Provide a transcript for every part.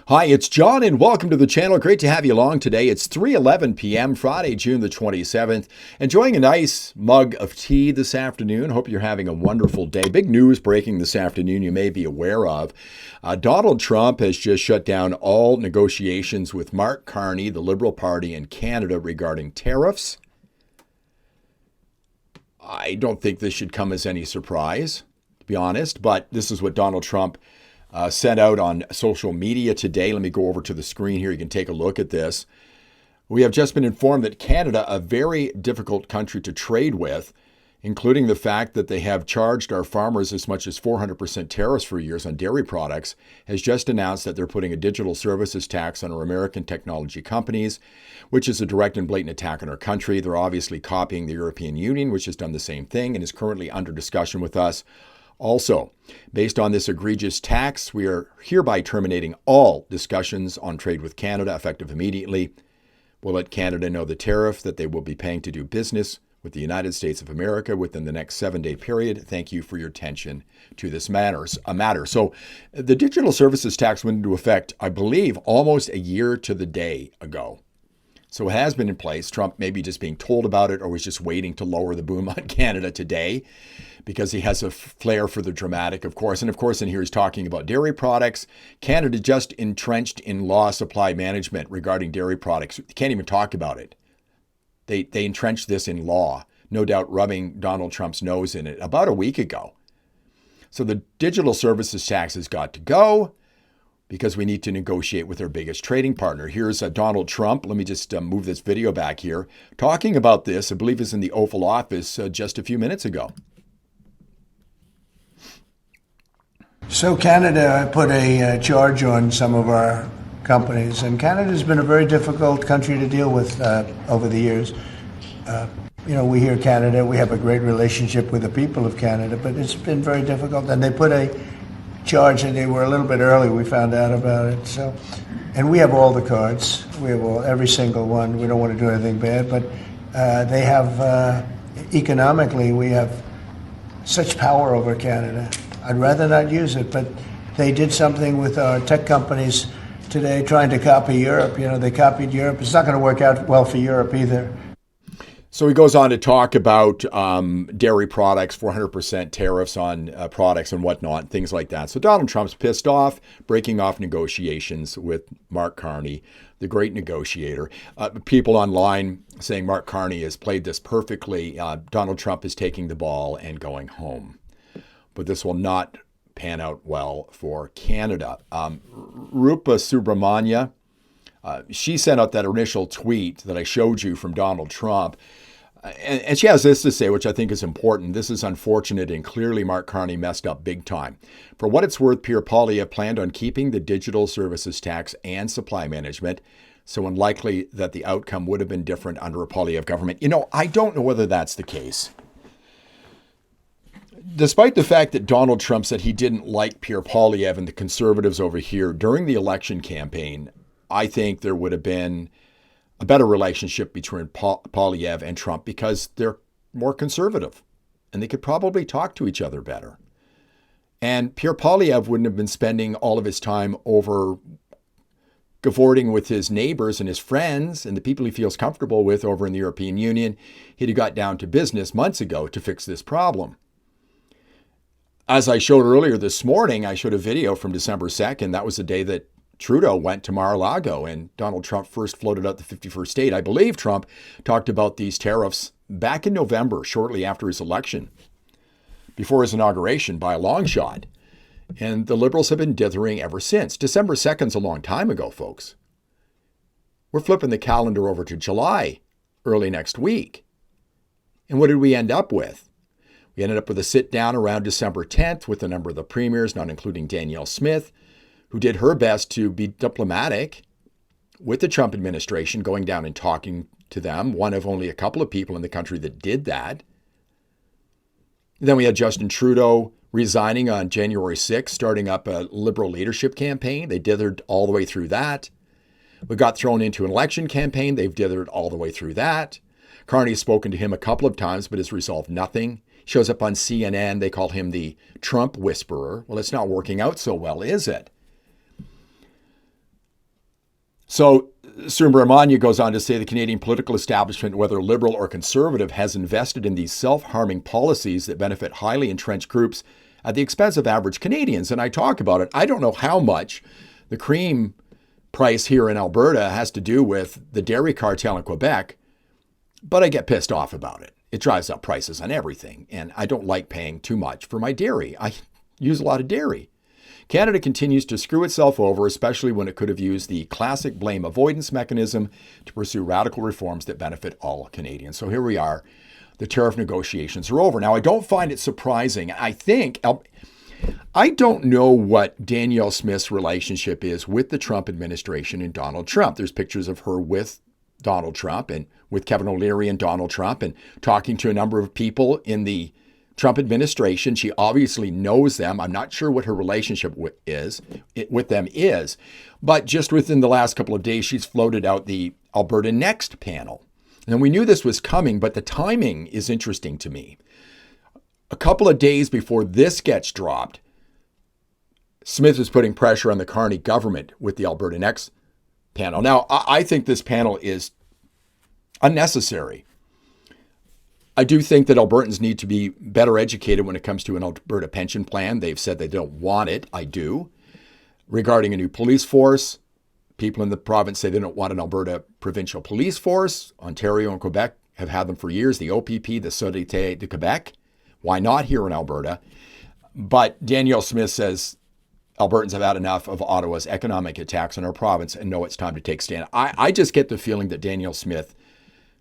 Hi, it's John and welcome to the channel. Great to have you along today. It's 3:11 p.m. Friday, June the 27th. Enjoying a nice mug of tea this afternoon. Hope you're having a wonderful day. Big news breaking this afternoon you may be aware of. Donald Trump has just shut down all negotiations with Mark Carney, the Liberal Party in Canada, regarding tariffs. I don't think this should come as any surprise, to be honest, but this is what Donald Trump sent out on social media today. Let me go over to the screen here. You can take a look at this. We have just been informed that Canada, a very difficult country to trade with, including the fact that they have charged our farmers as much as 400% tariffs for years on dairy products, has just announced that they're putting a digital services tax on our American technology companies, which is a direct and blatant attack on our country. They're obviously copying the European Union, which has done the same thing and is currently under discussion with us. Also, based on this egregious tax, we are hereby terminating all discussions on trade with Canada effective immediately. We'll let Canada know the tariff that they will be paying to do business with the United States of America within the next 7-day period. Thank you for your attention to this matter. So the digital services tax went into effect, I believe, almost a year to the day ago. So it has been in place. Trump may be just being told about it or was just waiting to lower the boom on Canada today because he has a flair for the dramatic, of course. And of course, in here he's talking about dairy products. Canada just entrenched in law supply management regarding dairy products. They can't even talk about it. They entrenched this in law, no doubt rubbing Donald Trump's nose in it about a week ago. So the digital services tax has got to go, because we need to negotiate with our biggest trading partner. Here's Donald Trump. Let me just move this video back here. Talking about this, I believe is in the Oval Office just a few minutes ago. So Canada put a charge on some of our companies, and Canada's been a very difficult country to deal with over the years. We hear Canada, we have a great relationship with the people of Canada, but it's been very difficult. And they put a charge, and they were a little bit early. We found out about it. So, and we have all the cards. We have every single one. We don't want to do anything bad, but they have economically. We have such power over Canada. I'd rather not use it, but they did something with our tech companies today, trying to copy Europe. They copied Europe. It's not going to work out well for Europe either. So he goes on to talk about dairy products, 400% tariffs on products and whatnot, things like that. So Donald Trump's pissed off, breaking off negotiations with Mark Carney, the great negotiator. People online saying Mark Carney has played this perfectly. Donald Trump is taking the ball and going home. But this will not pan out well for Canada. Rupa Subramanya, she sent out that initial tweet that I showed you from Donald Trump. And she has this to say, which I think is important. This is unfortunate, and clearly Mark Carney messed up big time. For what it's worth, Pierre Poilievre planned on keeping the digital services tax and supply management, so unlikely that the outcome would have been different under a Poilievre government. I don't know whether that's the case. Despite the fact that Donald Trump said he didn't like Pierre Poilievre and the Conservatives over here during the election campaign, I think there would have been a better relationship between Poilievre and Trump because they're more conservative and they could probably talk to each other better. And Pierre Poilievre wouldn't have been spending all of his time over cavorting with his neighbors and his friends and the people he feels comfortable with over in the European Union. He'd have got down to business months ago to fix this problem. As I showed earlier this morning, I showed a video from December 2nd. That was the day that Trudeau went to Mar-a-Lago and Donald Trump first floated out the 51st state. I believe Trump talked about these tariffs back in November, shortly after his election, before his inauguration by a long shot. And the Liberals have been dithering ever since. December 2nd's a long time ago, folks. We're flipping the calendar over to July, early next week. And what did we end up with? We ended up with a sit-down around December 10th with a number of the premiers, not including Danielle Smith, who did her best to be diplomatic with the Trump administration, going down and talking to them, one of only a couple of people in the country that did that. Then we had Justin Trudeau resigning on January 6th, starting up a Liberal leadership campaign. They dithered all the way through that. We got thrown into an election campaign. They've dithered all the way through that. Carney has spoken to him a couple of times, but has resolved nothing. Shows up on CNN. They call him the Trump whisperer. Well, it's not working out so well, is it? So Subramania goes on to say the Canadian political establishment, whether liberal or conservative, has invested in these self-harming policies that benefit highly entrenched groups at the expense of average Canadians. And I talk about it. I don't know how much the cream price here in Alberta has to do with the dairy cartel in Quebec, but I get pissed off about it. It drives up prices on everything, and I don't like paying too much for my dairy. I use a lot of dairy. Canada continues to screw itself over, especially when it could have used the classic blame avoidance mechanism to pursue radical reforms that benefit all Canadians. So here we are. The tariff negotiations are over. Now, I don't find it surprising. I don't know what Danielle Smith's relationship is with the Trump administration and Donald Trump. There's pictures of her with Donald Trump and with Kevin O'Leary and Donald Trump and talking to a number of people in the Trump administration. She obviously knows them. I'm not sure what her relationship with them is, but just within the last couple of days, she's floated out the Alberta Next panel. And we knew this was coming, but the timing is interesting to me. A couple of days before this gets dropped, Smith is putting pressure on the Carney government with the Alberta Next panel. Now, I think this panel is unnecessary. I do think that Albertans need to be better educated when it comes to an Alberta pension plan. They've said they don't want it. I do. Regarding a new police force, people in the province say they don't want an Alberta provincial police force. Ontario and Quebec have had them for years, the OPP, the Sûreté de Québec. Why not here in Alberta? But Danielle Smith says Albertans have had enough of Ottawa's economic attacks on our province and know it's time to take stand. I just get the feeling that Danielle Smith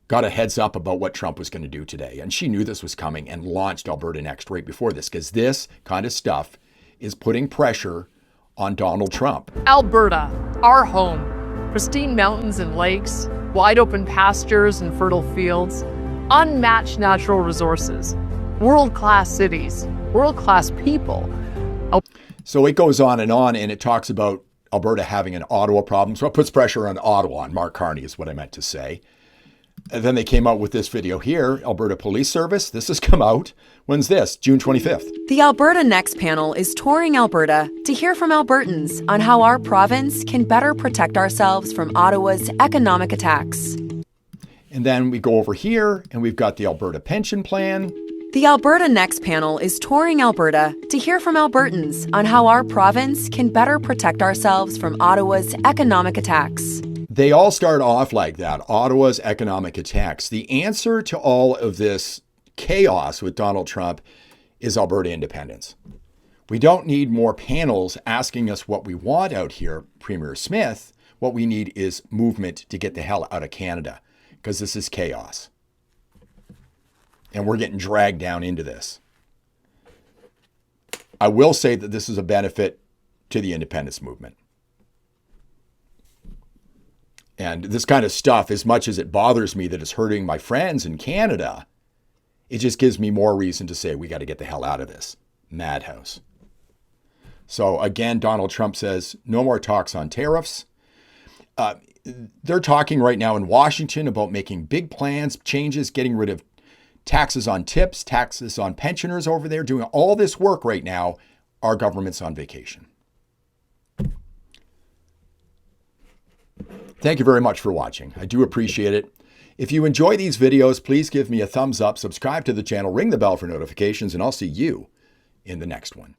got a heads up about what Trump was going to do today. And she knew this was coming and launched Alberta Next right before this, because this kind of stuff is putting pressure on Donald Trump. Alberta, our home. Pristine mountains and lakes, wide open pastures and fertile fields, unmatched natural resources, world-class cities, world-class people. So it goes on, and it talks about Alberta having an Ottawa problem. So it puts pressure on Ottawa, and Mark Carney is what I meant to say. And then they came out with this video here, Alberta Police Service. This has come out. When's this? June 25th. The Alberta Next panel is touring Alberta to hear from Albertans on how our province can better protect ourselves from Ottawa's economic attacks. And then we go over here, and we've got the Alberta Pension Plan. The Alberta Next panel is touring Alberta to hear from Albertans on how our province can better protect ourselves from Ottawa's economic attacks. They all start off like that, Ottawa's economic attacks. The answer to all of this chaos with Donald Trump is Alberta independence. We don't need more panels asking us what we want out here, Premier Smith. What we need is movement to get the hell out of Canada, because this is chaos. And we're getting dragged down into this. I will say that this is a benefit to the independence movement. And this kind of stuff, as much as it bothers me that it's hurting my friends in Canada, it just gives me more reason to say we got to get the hell out of this madhouse. So again, Donald Trump says no more talks on tariffs. They're talking right now in Washington about making big plans, changes, getting rid of taxes on tips, taxes on pensioners over there, doing all this work right now. Our government's on vacation. Thank you very much for watching. I do appreciate it. If you enjoy these videos, please give me a thumbs up, subscribe to the channel, ring the bell for notifications, and I'll see you in the next one.